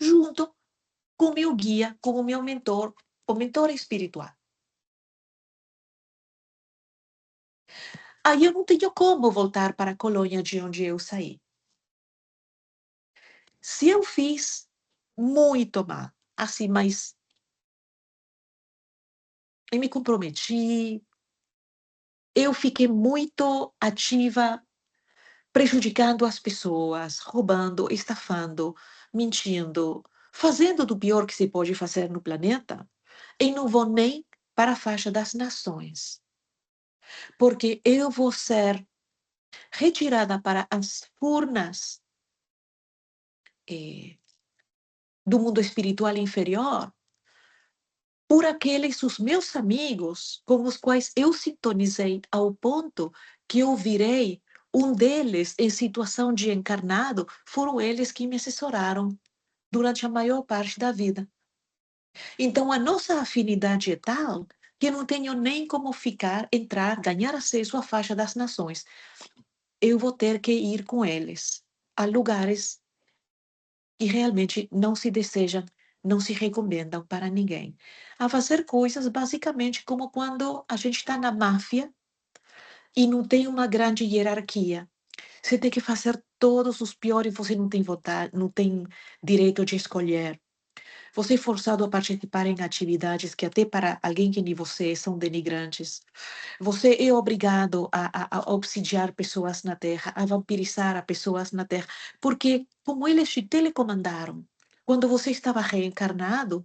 junto com o meu guia, com o meu mentor, o mentor espiritual. Aí eu não tenho como voltar para a colônia de onde eu saí. Se eu fiz muito mal, assim, mas eu me comprometi, eu fiquei muito ativa, prejudicando as pessoas, roubando, estafando, mentindo, fazendo do pior que se pode fazer no planeta, e não vou nem para a faixa das nações, porque eu vou ser retirada para as furnas do mundo espiritual inferior por aqueles os meus amigos com os quais eu sintonizei ao ponto que eu virei um deles em situação de encarnado, foram eles que me assessoraram durante a maior parte da vida. Então, a nossa afinidade é tal que eu não tenho nem como entrar, ganhar acesso à faixa das nações. Eu vou ter que ir com eles a lugares que realmente não se desejam, não se recomendam para ninguém. A fazer coisas basicamente como quando a gente está na máfia e não tem uma grande hierarquia. Você tem que fazer todos os piores, você não tem votar, não tem direito de escolher. Você é forçado a participar em atividades que até para alguém que nem você são denigrantes. Você é obrigado a obsidiar pessoas na Terra, a vampirizar as pessoas na Terra, porque como eles te telecomandaram, quando você estava reencarnado,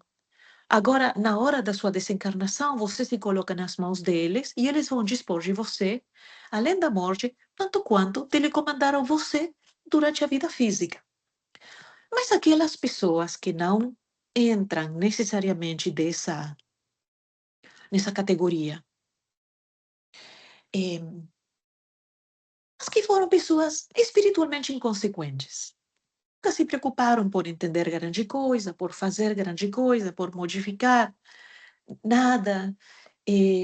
Agora, na hora da sua desencarnação, você se coloca nas mãos deles e eles vão dispor de você, além da morte, tanto quanto telecomandaram você durante a vida física. Mas aquelas pessoas que não entram necessariamente nessa categoria, as que foram pessoas espiritualmente inconsequentes, nunca se preocuparam por entender grande coisa, por fazer grande coisa, por modificar nada,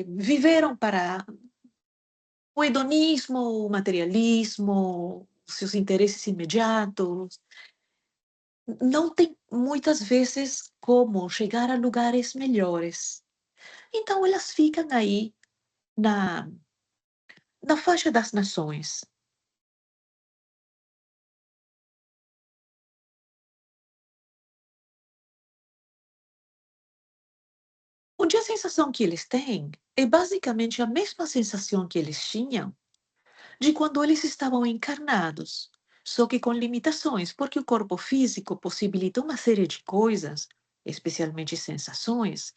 viveram para o hedonismo, o materialismo, seus interesses imediatos. Não tem muitas vezes como chegar a lugares melhores. Então elas ficam aí na faixa das nações. Onde a sensação que eles têm é basicamente a mesma sensação que eles tinham de quando eles estavam encarnados, só que com limitações, porque o corpo físico possibilita uma série de coisas, especialmente sensações,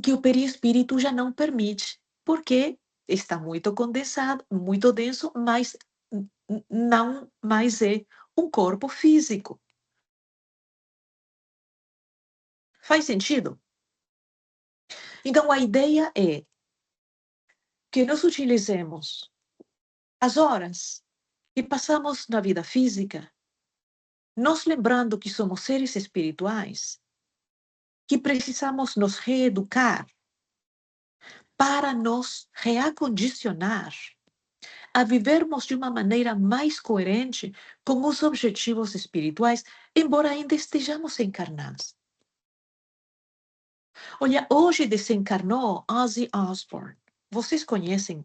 que o perispírito já não permite, porque está muito condensado, muito denso, mas não mais é um corpo físico. Faz sentido? Então, a ideia é que nós utilizemos as horas que passamos na vida física, nos lembrando que somos seres espirituais, que precisamos nos reeducar para nos reacondicionar a vivermos de uma maneira mais coerente com os objetivos espirituais, embora ainda estejamos encarnados. Olha, hoje desencarnou Ozzy Osbourne. Vocês conhecem?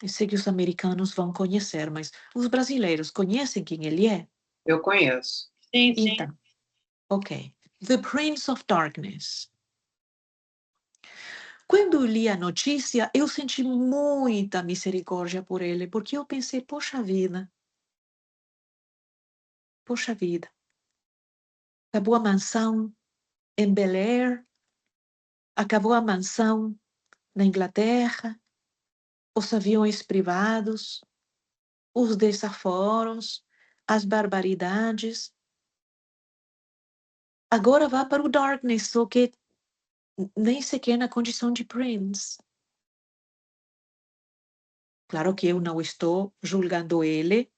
Eu sei que os americanos vão conhecer, mas os brasileiros conhecem quem ele é? Eu conheço. Sim, sim. Então, ok. The Prince of Darkness. Quando eu li a notícia, eu senti muita misericórdia por ele, porque eu pensei, poxa vida, acabou a mansão em Bel Air, acabou a mansão na Inglaterra, os aviões privados, os desaforos, as barbaridades. Agora vá para o Darkness, só que nem sequer na condição de Prince. Claro que eu não estou julgando ele,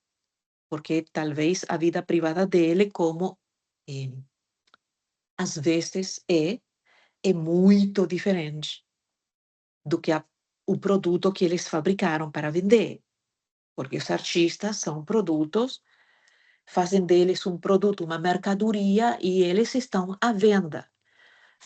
porque talvez a vida privada dele, como às vezes é muito diferente do que o produto que eles fabricaram para vender. Porque os artistas são produtos, fazem deles um produto, uma mercadoria, e eles estão à venda.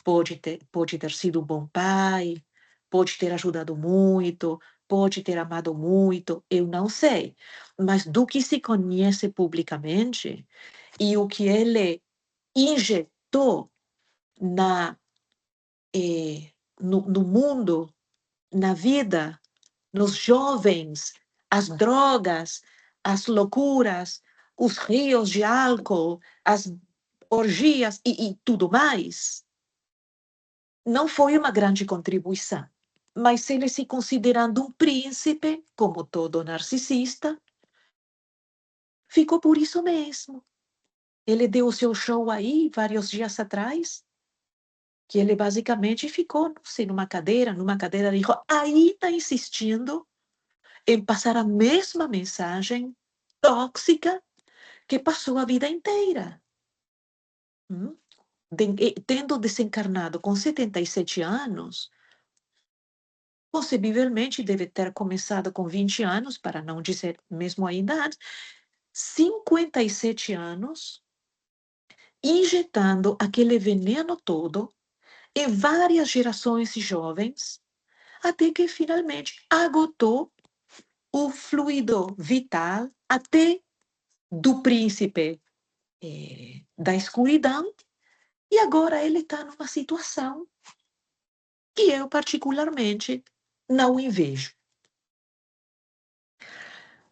Pode ter sido um bom pai, pode ter ajudado muito, pode ter amado muito, eu não sei. Mas do que se conhece publicamente e o que ele injetou no mundo, na vida, nos jovens, as drogas, as loucuras, os rios de álcool, as orgias e tudo mais, não foi uma grande contribuição. Mas ele se considerando um príncipe, como todo narcisista, ficou por isso mesmo. Ele deu o seu show aí, vários dias atrás, que ele basicamente ficou, não sei, numa cadeira de roda, aí está insistindo em passar a mesma mensagem tóxica que passou a vida inteira. Tendo desencarnado com 77 anos, possivelmente deve ter começado com 20 anos, para não dizer mesmo a idade, 57 anos, injetando aquele veneno todo em várias gerações de jovens, até que finalmente agotou o fluido vital até do príncipe da escuridão, e agora ele está numa situação que eu particularmente não invejo.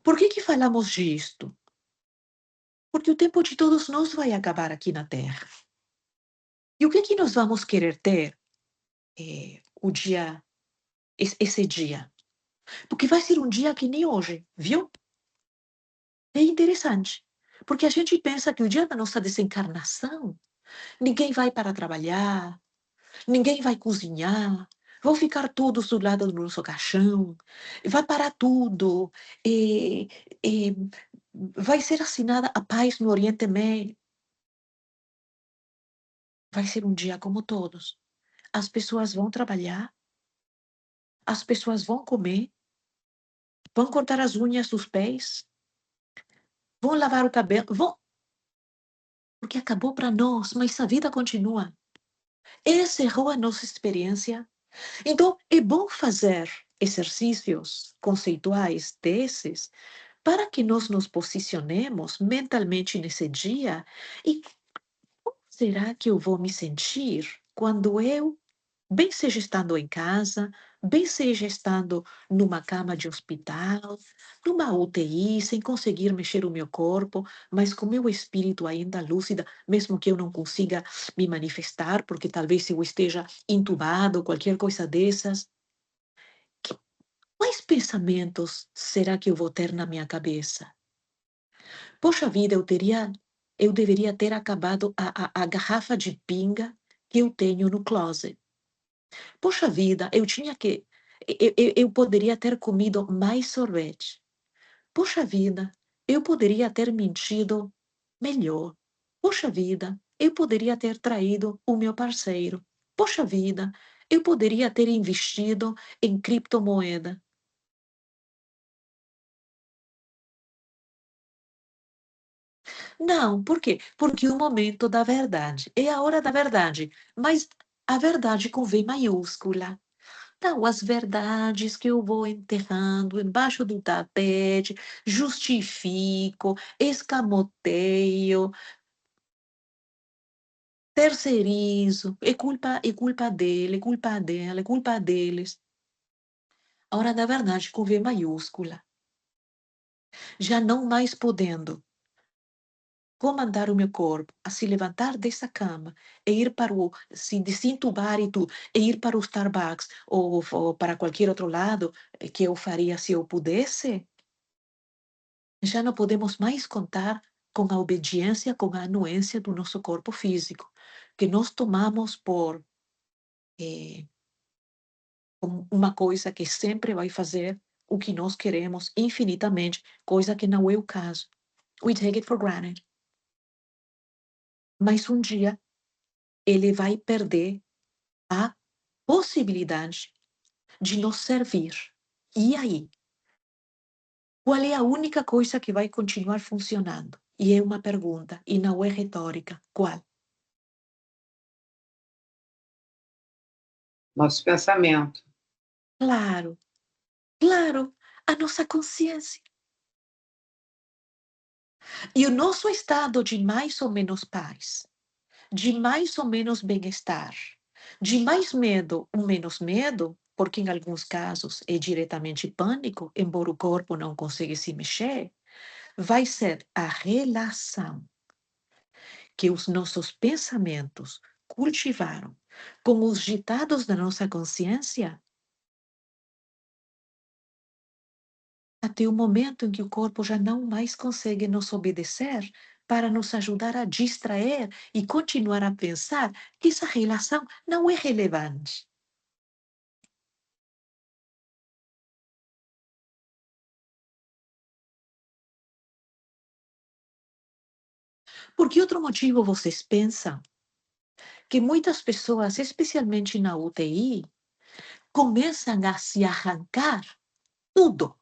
Por que falamos disto? Porque o tempo de todos nós vai acabar aqui na Terra. E o que nós vamos querer ter esse dia? Porque vai ser um dia que nem hoje, viu? É interessante, porque a gente pensa que o dia da nossa desencarnação, ninguém vai para trabalhar, ninguém vai cozinhar, vão ficar todos do lado do nosso caixão, vai parar tudo, e vai ser assinada a paz no Oriente Médio. Vai ser um dia como todos. As pessoas vão trabalhar, as pessoas vão comer, vão cortar as unhas dos pés, vão lavar o cabelo, vão. Porque acabou para nós, mas a vida continua. Encerrou a nossa experiência. Então, é bom fazer exercícios conceituais desses para que nós nos posicionemos mentalmente nesse dia e como será que eu vou me sentir quando eu, bem seja estando em casa, bem seja estando numa cama de hospital, numa UTI, sem conseguir mexer o meu corpo, mas com meu espírito ainda lúcida, mesmo que eu não consiga me manifestar, porque talvez eu esteja entubado, qualquer coisa dessas. Quais pensamentos será que eu vou ter na minha cabeça? Poxa vida, eu deveria ter acabado a garrafa de pinga que eu tenho no closet. Poxa vida, eu poderia ter comido mais sorvete. Poxa vida, eu poderia ter mentido melhor. Poxa vida, eu poderia ter traído o meu parceiro. Poxa vida, eu poderia ter investido em criptomoeda. Não, por quê? Porque o momento da verdade é a hora da verdade, mas a verdade com V maiúscula. Não, as verdades que eu vou enterrando embaixo do tapete, justifico, escamoteio, terceirizo, é culpa dele, é culpa dela, é culpa deles. A hora da verdade com V maiúscula. Já não mais podendo comandar o meu corpo a se levantar dessa cama e ir para se desentubar e tudo, e ir para o Starbucks ou para qualquer outro lado que eu faria se eu pudesse, já não podemos mais contar com a obediência, com a anuência do nosso corpo físico, que nós tomamos por como uma coisa que sempre vai fazer o que nós queremos infinitamente, coisa que não é o caso. We take it for granted. Mas um dia ele vai perder a possibilidade de nos servir. E aí? Qual é a única coisa que vai continuar funcionando? E é uma pergunta, e não é retórica. Qual? Nosso pensamento. Claro, claro, a nossa consciência. E o nosso estado de mais ou menos paz, de mais ou menos bem-estar, de mais medo ou menos medo, porque em alguns casos é diretamente pânico, embora o corpo não consiga se mexer, vai ser a relação que os nossos pensamentos cultivaram com os ditados da nossa consciência até o momento em que o corpo já não mais consegue nos obedecer para nos ajudar a distrair e continuar a pensar que essa relação não é relevante. Por que outro motivo vocês pensam que muitas pessoas, especialmente na UTI, começam a se arrancar tudo?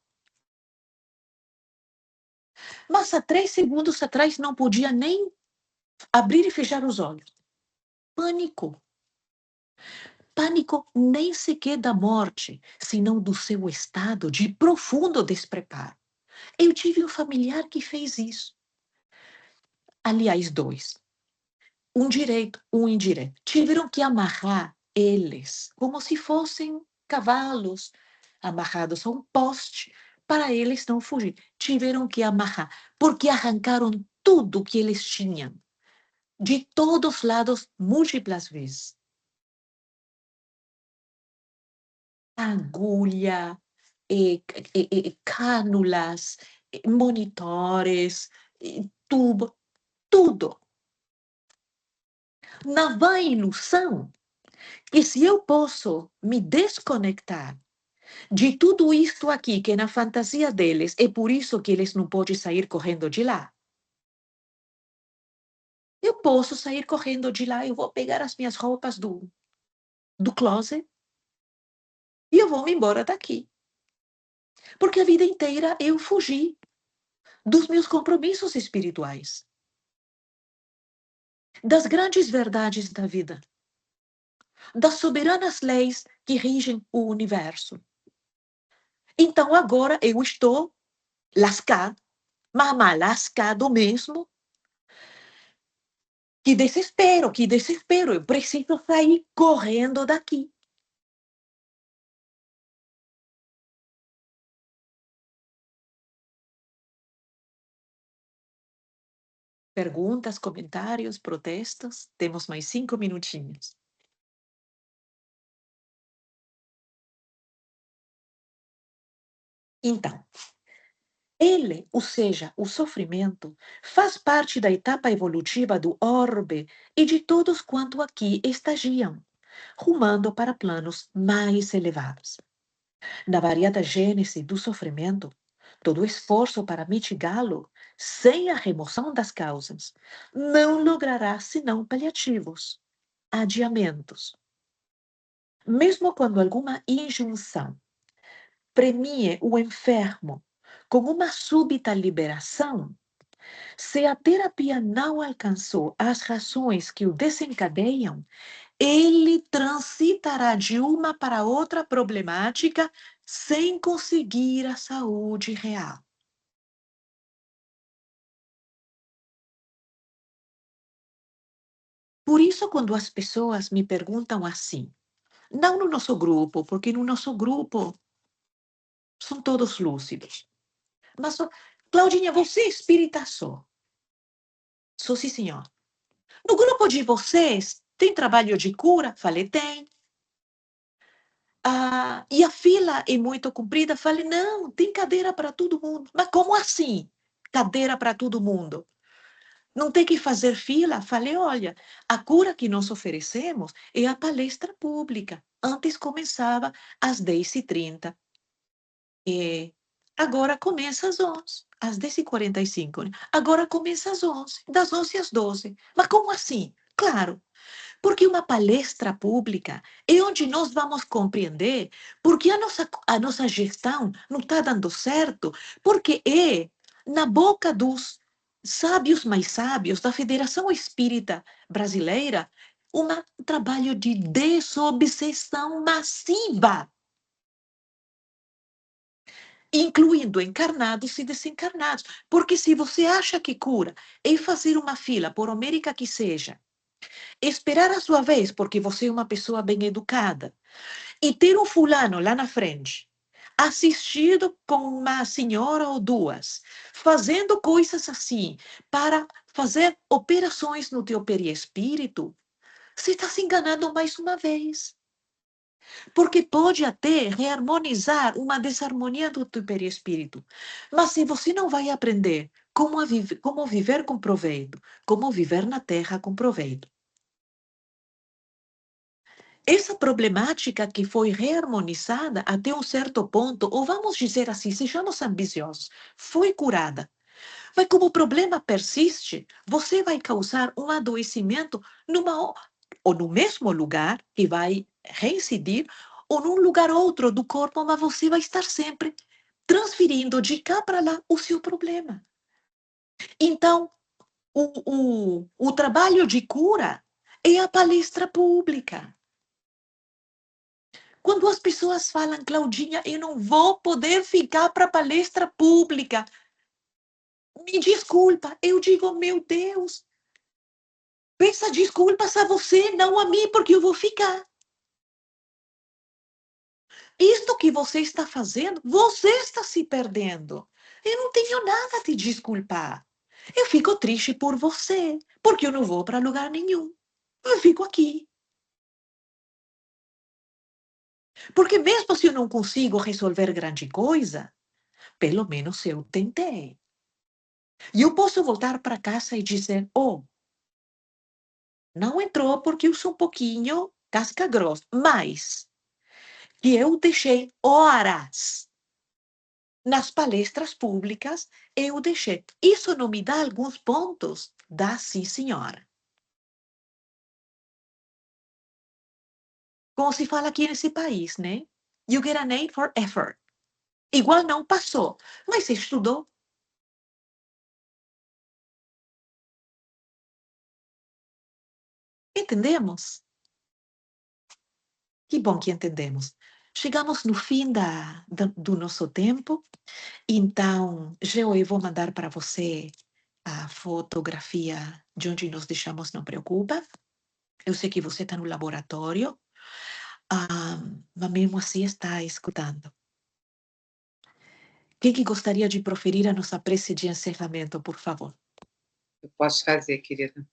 Mas há 3 segundos atrás não podia nem abrir e fechar os olhos. Pânico. Pânico nem sequer da morte, senão do seu estado de profundo despreparo. Eu tive um familiar que fez isso. Aliás, 2. Um direito, um indireto. Tiveram que amarrar eles como se fossem cavalos amarrados a um poste para eles não fugir. Tiveram que amarrar, porque arrancaram tudo que eles tinham de todos lados, múltiplas vezes. Agulha, cânulas, monitores, tubo, tudo. Na vã ilusão que se eu posso me desconectar de tudo isto aqui, que na fantasia deles, é por isso que eles não podem sair correndo de lá. Eu posso sair correndo de lá, eu vou pegar as minhas roupas do closet e eu vou me embora daqui. Porque a vida inteira eu fugi dos meus compromissos espirituais, das grandes verdades da vida, das soberanas leis que rigem o universo. Então agora eu estou lascado, mas lascado mesmo. Que desespero, eu preciso sair correndo daqui. Perguntas, comentários, protestos? Temos mais 5 minutinhos. Então, ele, ou seja, o sofrimento, faz parte da etapa evolutiva do orbe e de todos quanto aqui estagiam, rumando para planos mais elevados. Na variada gênese do sofrimento, todo esforço para mitigá-lo, sem a remoção das causas, não logrará senão paliativos, adiamentos. Mesmo quando alguma injunção premie o enfermo com uma súbita liberação, se a terapia não alcançou as razões que o desencadeiam, ele transitará de uma para outra problemática sem conseguir a saúde real. Por isso, quando as pessoas me perguntam assim, não no nosso grupo, porque no nosso grupo são todos lúcidos. Mas, Claudinha, você é espírita só? Sou, sim, senhor. No grupo de vocês, tem trabalho de cura? Falei, tem. E a fila é muito comprida? Falei, não, tem cadeira para todo mundo. Mas como assim? Cadeira para todo mundo? Não tem que fazer fila? Falei, olha, a cura que nós oferecemos é a palestra pública. Antes começava às 10h30. Agora começa às 11h, às 10h45. Né? Agora começa às 11h, das 11h às 12h. Mas como assim? Claro, porque uma palestra pública é onde nós vamos compreender porque a nossa gestão não está dando certo, porque é na boca dos sábios mais sábios da Federação Espírita Brasileira um trabalho de desobsessão massiva, incluindo encarnados e desencarnados. Porque se você acha que cura é fazer uma fila, por homérica que seja, esperar a sua vez, porque você é uma pessoa bem educada, e ter um fulano lá na frente, assistido com uma senhora ou duas, fazendo coisas assim, para fazer operações no teu perispírito, você está se enganando mais uma vez. Porque pode até reharmonizar uma desarmonia do teu perispírito. Mas se você não vai aprender como viver com proveito, como viver na Terra com proveito, essa problemática que foi reharmonizada até um certo ponto, ou vamos dizer assim, sejamos ambiciosos, foi curada. Mas como o problema persiste, você vai causar um adoecimento ou no mesmo lugar, que vai reincidir, ou num lugar outro do corpo, mas você vai estar sempre transferindo de cá para lá o seu problema. Então, o trabalho de cura é a palestra pública. Quando as pessoas falam, Claudinha, eu não vou poder ficar para palestra pública. Me desculpa, eu digo, meu Deus, peça desculpas a você, não a mim, porque eu vou ficar. Isto que você está fazendo, você está se perdendo. Eu não tenho nada a te desculpar. Eu fico triste por você, porque eu não vou para lugar nenhum. Eu fico aqui. Porque mesmo se eu não consigo resolver grande coisa, pelo menos eu tentei. E eu posso voltar para casa e dizer, oh, não entrou porque eu sou um pouquinho casca grossa, mas que eu deixei horas nas palestras públicas, eu deixei. Isso não me dá alguns pontos? Dá sim, senhora. Como se fala aqui nesse país, né? You get an A for effort. Igual não passou, mas você estudou. Entendemos? Que bom que entendemos. Chegamos no fim do nosso tempo, então eu vou mandar para você a fotografia de onde nos deixamos, não preocupa. Eu sei que você está no laboratório, mas mesmo assim está escutando. Quem que gostaria de proferir a nossa prece de encerramento, por favor? Eu posso fazer, querida.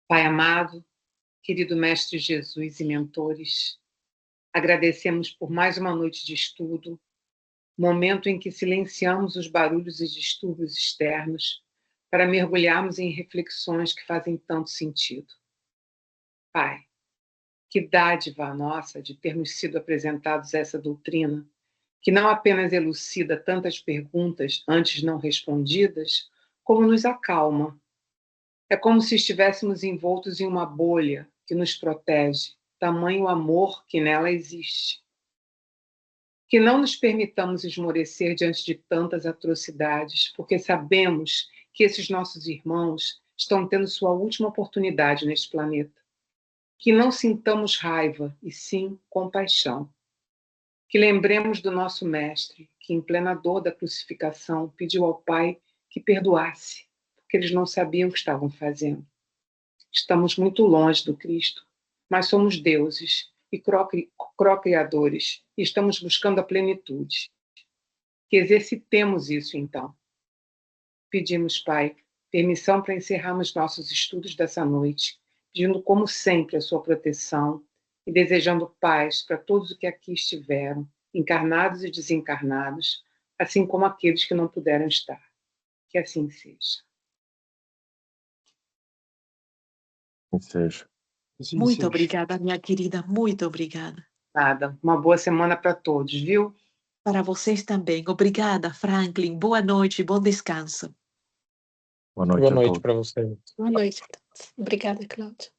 Pai amado, querido Mestre Jesus e mentores, agradecemos por mais uma noite de estudo, momento em que silenciamos os barulhos e distúrbios externos para mergulharmos em reflexões que fazem tanto sentido. Pai, que dádiva nossa de termos sido apresentados a essa doutrina, que não apenas elucida tantas perguntas antes não respondidas, como nos acalma. É como se estivéssemos envoltos em uma bolha que nos protege, tamanho amor que nela existe. Que não nos permitamos esmorecer diante de tantas atrocidades, porque sabemos que esses nossos irmãos estão tendo sua última oportunidade neste planeta. Que não sintamos raiva, e sim compaixão. Que lembremos do nosso Mestre, que em plena dor da crucificação pediu ao Pai que perdoasse, porque eles não sabiam o que estavam fazendo. Estamos muito longe do Cristo, mas somos deuses e co-criadores e estamos buscando a plenitude. Que exercitemos isso, então. Pedimos, Pai, permissão para encerrarmos nossos estudos dessa noite, pedindo, como sempre, a sua proteção e desejando paz para todos os que aqui estiveram, encarnados e desencarnados, assim como aqueles que não puderam estar. Que assim seja. Assim seja. Assim Muito seja. obrigada, minha querida, muito obrigada. Nada. Uma boa semana para todos, viu? Para vocês também. Obrigada, Franklin. Boa noite, bom descanso. Boa noite Boa a noite todos. para você. Boa noite a todos. Obrigada, Cláudia.